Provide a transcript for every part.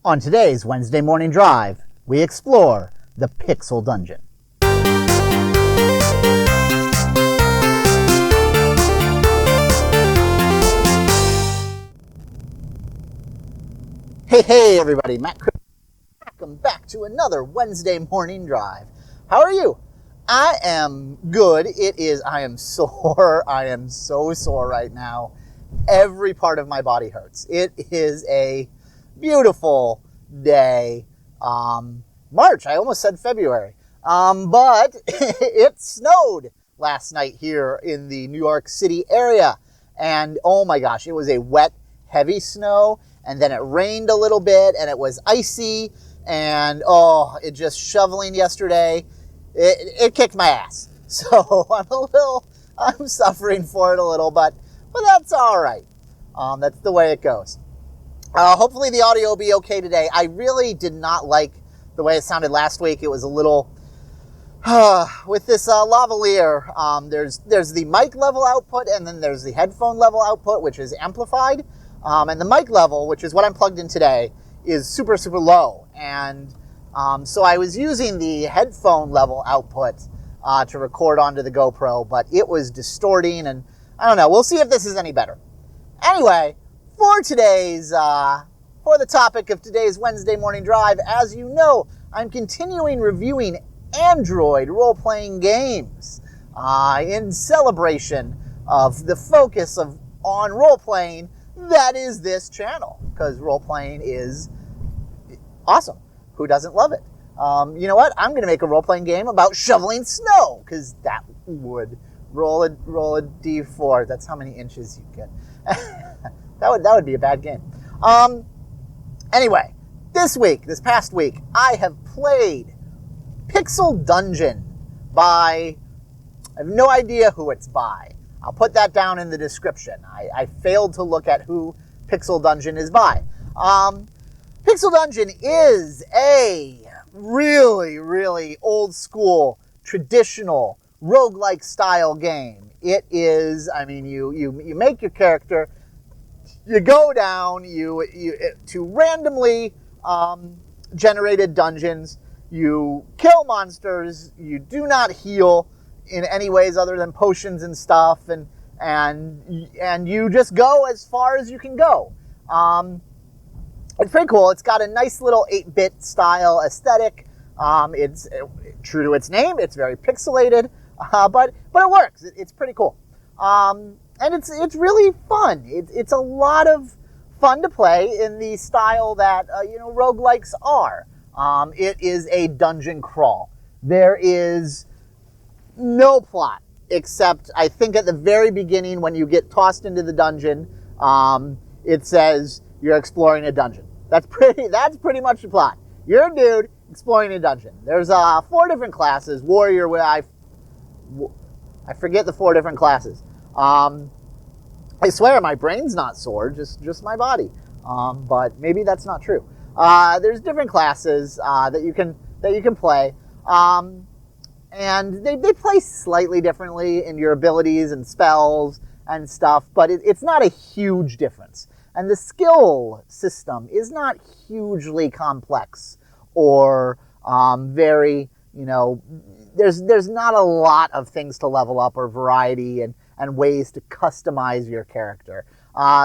On today's Wednesday Morning Drive, we explore the Pixel Dungeon. Hey everybody, Matt Chris. Welcome back to another Wednesday Morning Drive. How are you? I am good. I am sore. I am so sore right now. Every part of my body hurts. It is a beautiful day. March, I almost said February. But it snowed last night here in the New York City area. And oh my gosh, it was a wet, heavy snow. And then it rained a little bit and it was icy. And it just shoveling yesterday. It kicked my ass. So I'm suffering for it a little, but that's all right. That's the way it goes. Hopefully the audio will be okay today. I really did not like the way it sounded last week. It was a little, with this lavalier, there's the mic level output and then there's the headphone level output, which is amplified. And the mic level, which is what I'm plugged in today, is super, super low. And so I was using the headphone level output to record onto the GoPro, but it was distorting, and I don't know. We'll see if this is any better. Anyway, for the topic of today's Wednesday Morning Drive, as you know, I'm continuing reviewing Android role-playing games in celebration of the focus on role-playing that is this channel, because role-playing is awesome. Who doesn't love it? You know what? I'm going to make a role-playing game about shoveling snow, because that would roll a D4. That's how many inches you get. that would be a bad game. Anyway, this past week, I have played Pixel Dungeon by, I have no idea who it's by. I'll put that down in the description. I failed to look at who Pixel Dungeon is by. Pixel Dungeon is a really, really old school, traditional, roguelike style game. It is, you make your character, you go down, to randomly generated dungeons, you kill monsters, you do not heal in any ways other than potions and stuff, and you just go as far as you can go. It's pretty cool. It's got a nice little 8-bit style aesthetic. It's true to its name. It's very pixelated, but it works. It's pretty cool. And it's really fun. It's a lot of fun to play in the style that roguelikes are. It is a dungeon crawl. There is no plot, except I think at the very beginning when you get tossed into the dungeon, it says you're exploring a dungeon. That's pretty much the plot. You're a dude exploring a dungeon. There's 4 different classes. Warrior, I forget the 4 different classes. I swear my brain's not sore, just my body. But maybe that's not true. There's different classes that you can play. And they play slightly differently in your abilities and spells and stuff, but it's not a huge difference. And the skill system is not hugely complex or very, there's not a lot of things to level up or variety and ways to customize your character.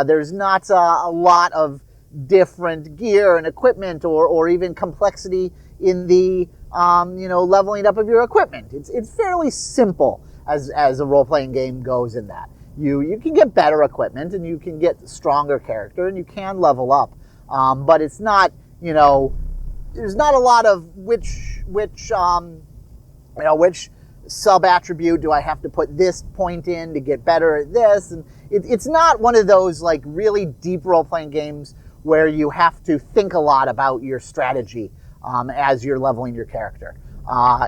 There's not a lot of different gear and equipment or even complexity in the leveling up of your equipment. It's fairly simple as a role-playing game goes in that. You can get better equipment and you can get stronger character and you can level up. But it's not, there's not a lot of which sub-attribute do I have to put this point in to get better at this. And it's not one of those like really deep role-playing games where you have to think a lot about your strategy as you're leveling your character.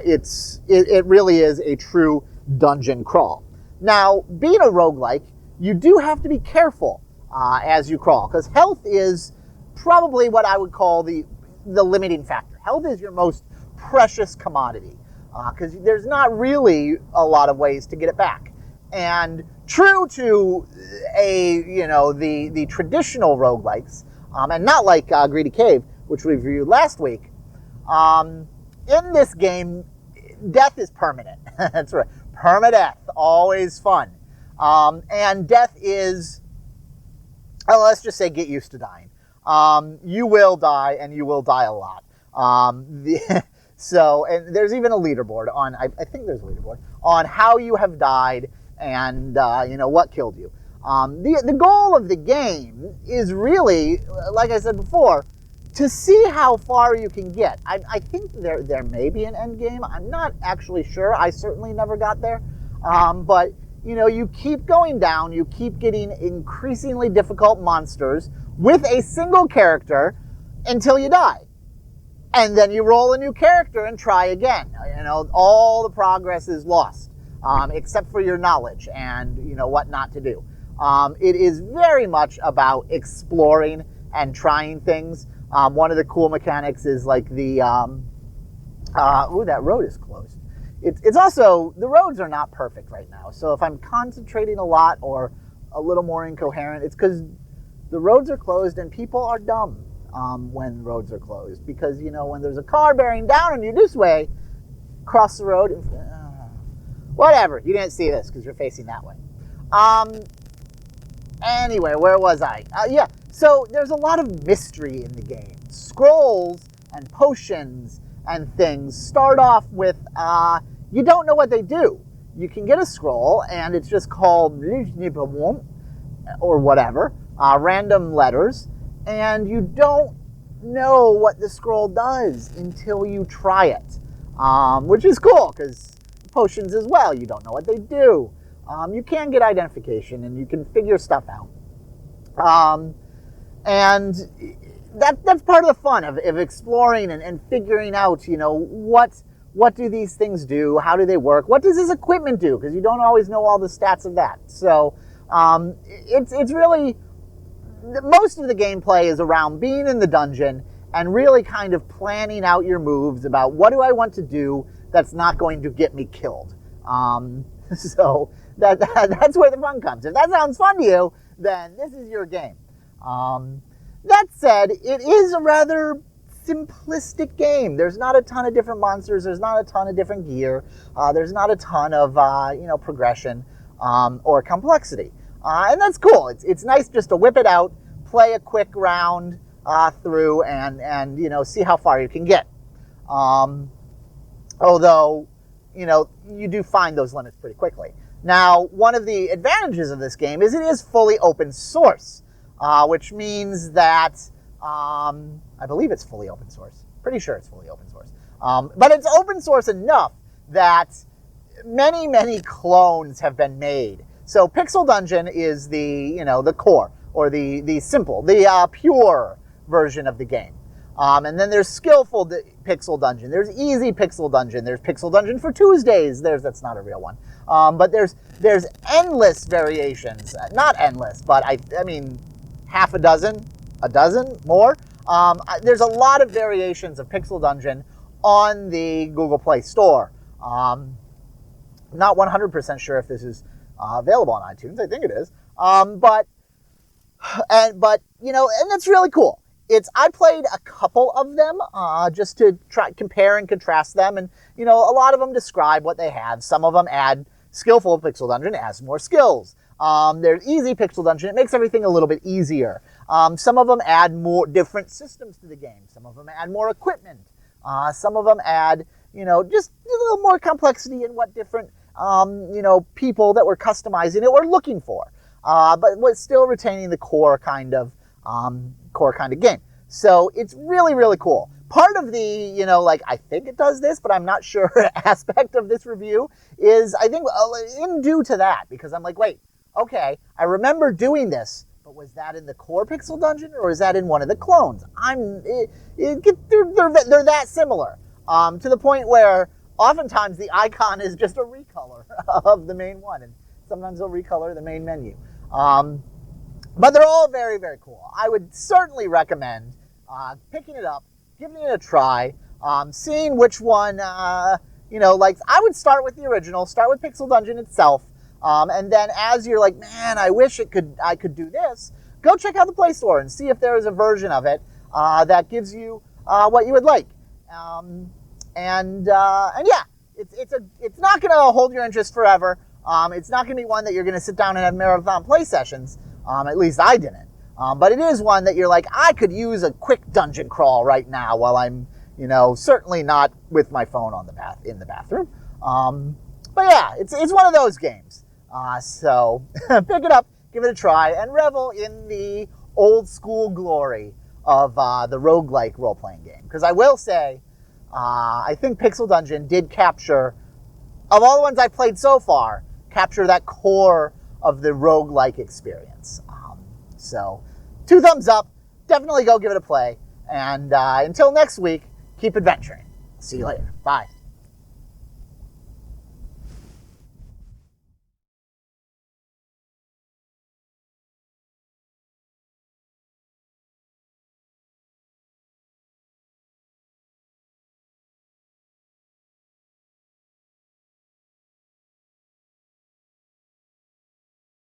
It really is a true dungeon crawl. Now, being a roguelike, you do have to be careful as you crawl, because health is probably what I would call the limiting factor. Health is your most precious commodity, because there's not really a lot of ways to get it back. And true to the traditional roguelikes, and not like Greedy Cave, which we reviewed last week. In this game, death is permanent. That's right. Permadeath, always fun. And death is, let's just say, get used to dying. You will die, and you will die a lot. So, and there's even a leaderboard on, I think there's a leaderboard, on how you have died and, what killed you. The goal of the game is really, like I said before, to see how far you can get. I think there may be an end game. I'm not actually sure. I certainly never got there. But, you keep going down. You keep getting increasingly difficult monsters with a single character until you die. And then you roll a new character and try again. All the progress is lost, except for your knowledge and, what not to do. It is very much about exploring and trying things. One of the cool mechanics is like the, that road is closed. It's also, the roads are not perfect right now. So if I'm concentrating a lot or a little more incoherent, it's because the roads are closed and people are dumb when roads are closed. Because, when there's a car bearing down on you this way, cross the road, and, whatever. You didn't see this because you're facing that way. Anyway, where was I? So there's a lot of mystery in the game. Scrolls and potions and things start off with, you don't know what they do. You can get a scroll, and it's just called, or whatever, random letters, and you don't know what the scroll does until you try it, which is cool, because potions as well, you don't know what they do. You can get identification, and you can figure stuff out. And that's part of the fun of exploring and figuring out, what do these things do? How do they work? What does this equipment do? Because you don't always know all the stats of that. So it's really, most of the gameplay is around being in the dungeon and really kind of planning out your moves about what do I want to do that's not going to get me killed. So that's where the fun comes. If that sounds fun to you, then this is your game. That said, it is a rather simplistic game. There's not a ton of different monsters. There's not a ton of different gear. There's not a ton of progression or complexity, and that's cool. It's nice just to whip it out, play a quick round through, and see how far you can get. Although you do find those limits pretty quickly. Now, one of the advantages of this game is it is fully open source, which means that I believe it's fully open source. Pretty sure it's fully open source. But it's open source enough that many, many clones have been made. So Pixel Dungeon is the core, or the simple, the pure version of the game. And then there's skillful Pixel Dungeon. There's easy Pixel Dungeon. There's Pixel Dungeon for Tuesdays. That's not a real one. But there's endless variations. Not endless, but I mean half a dozen more. There's a lot of variations of Pixel Dungeon on the Google Play Store. Not 100% sure if this is available on iTunes. I think it is. But that's really cool. I played a couple of them just to try compare and contrast them, and a lot of them describe what they have. Some of them add skillful Pixel Dungeon, adds more skills. There's easy Pixel Dungeon. It makes everything a little bit easier. Some of them add more different systems to the game. Some of them add more equipment. Some of them add, just a little more complexity in what different, people that were customizing it were looking for. But was still retaining the core kind of game. So it's really, really cool. Part of the, I think it does this, but I'm not sure aspect of this review is, I think, in due to that, because I'm like, wait, okay, I remember doing this, but was that in the core Pixel Dungeon, or is that in one of the clones? They're that similar, to the point where oftentimes the icon is just a recolor of the main one, and sometimes they'll recolor the main menu. But they're all very, very cool. I would certainly recommend picking it up, giving it a try, seeing which one, I would start with the original, start with Pixel Dungeon itself, and then as you're like, man, I wish I could do this, go check out the Play Store and see if there is a version of it that gives you what you would like. And yeah, it's not going to hold your interest forever. It's not going to be one that you're going to sit down and have marathon play sessions. At least I didn't. But it is one that you're like, I could use a quick dungeon crawl right now while I'm, certainly not with my phone in the bathroom. But yeah, it's one of those games. So pick it up, give it a try, and revel in the old school glory of the roguelike role-playing game. Because I will say, I think Pixel Dungeon did capture, of all the ones I've played so far, capture that core of the roguelike experience. So 2 thumbs up. Definitely go give it a play. And until next week, keep adventuring. See you later. Bye.